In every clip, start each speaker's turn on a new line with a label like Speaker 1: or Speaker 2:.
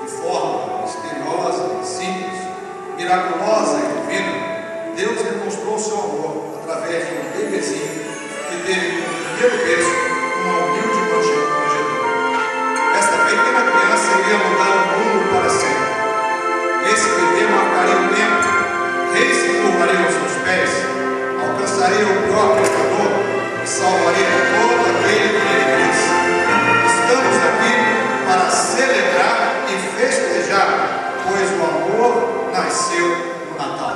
Speaker 1: de forma misteriosa e simples, miraculosa e divina, Deus demonstrou seu amor através de um bebezinho que teve como primeiro berço uma humilde manjedoura. Esta pequena criança iria mudar o mundo para sempre. Esse bebê marcaria o tempo, reis se curvariam aos seus pés, alcançaria o pior pecador e salvaria todo aquele que ele cresce. Estamos aqui para celebrar e festejar, pois o amor nasceu no Natal.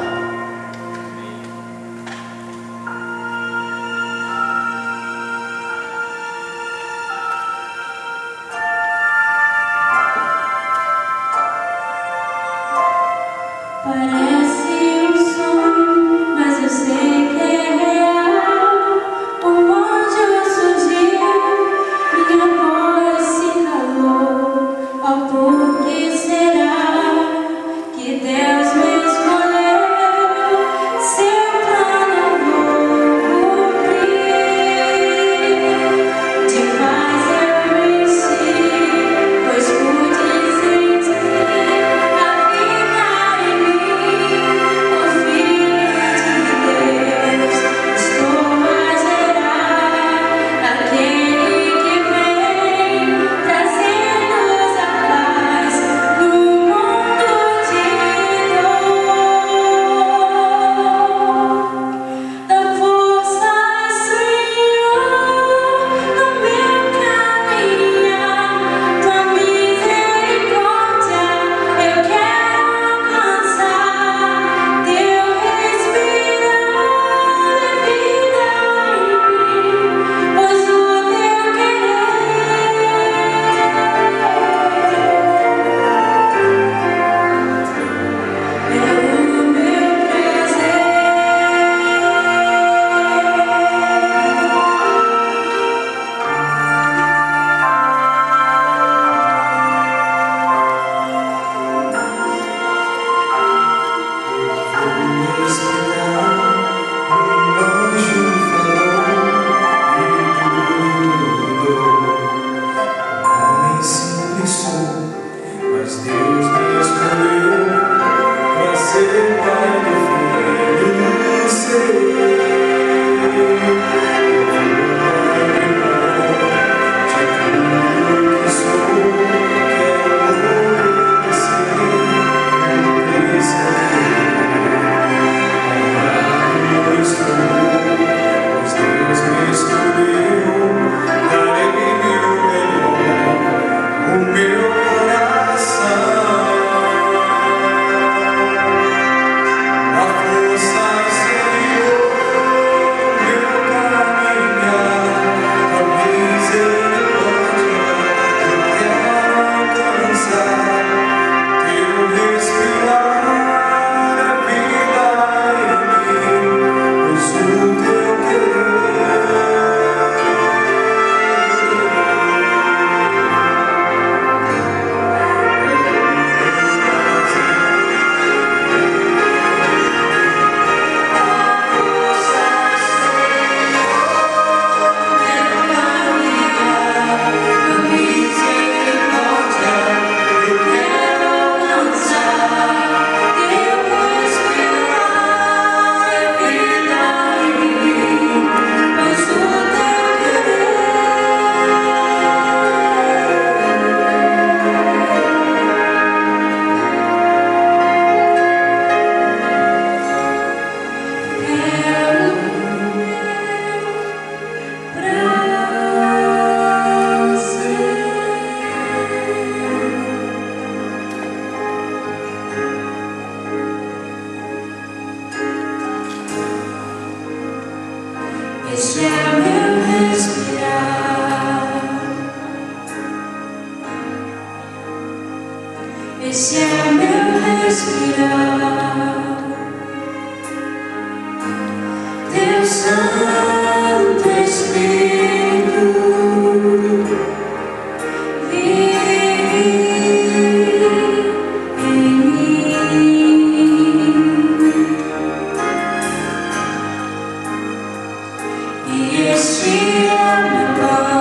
Speaker 2: Esse é meu respirar, esse é meu respirar. Deus Santo Espírito, vive em mim, e este é meu pão,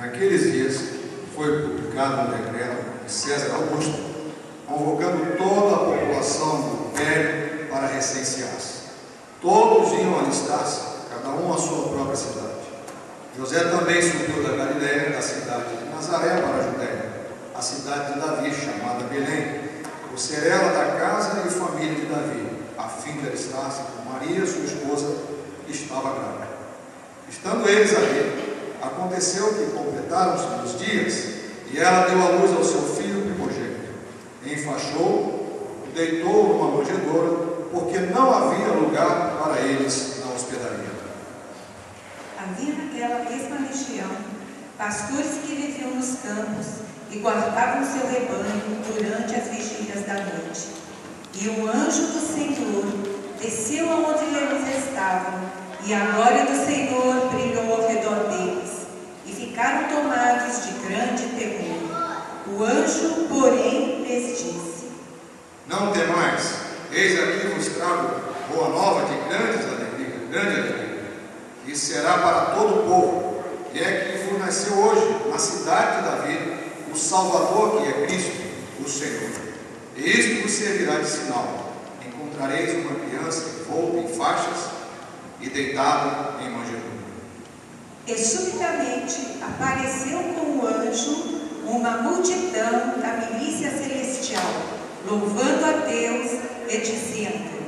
Speaker 1: Naqueles dias foi publicado um decreto de César Augusto, convocando toda a população do Império para recensear-se. Todos iam alistar-se, cada um à sua própria cidade. José também subiu da Galiléia, da cidade de Nazaré, para a Judéia, a cidade de Davi, chamada Belém, por ser ela da casa e família de Davi, a fim de alistar-se com Maria, sua esposa, que estava grávida. Estando eles ali, aconteceu que completaram-se os dias, e ela deu à luz ao seu filho primogênito. Enfaixou, o deitou numa manjedoura, porque não havia lugar para eles na hospedaria.
Speaker 3: Havia naquela mesma região pastores que viviam nos campos e guardavam seu rebanho durante as vigílias da noite. E o anjo do Senhor desceu aonde eles estavam, e a glória do Senhor brilhou ao redor deles, e ficaram tomados de grande temor. O anjo, porém, lhes disse:
Speaker 1: Não temais, eis aqui vos trago boa nova de grande alegria, e será para todo o povo, e é que vos nasceu hoje, na cidade de Davi, o Salvador, que é Cristo, o Senhor. E isto vos servirá de sinal: encontrareis encontrareis uma criança envolta em faixas e deitada em manjedoura.
Speaker 3: E subitamente apareceu com o anjo uma multidão da milícia celestial, louvando a Deus e dizendo: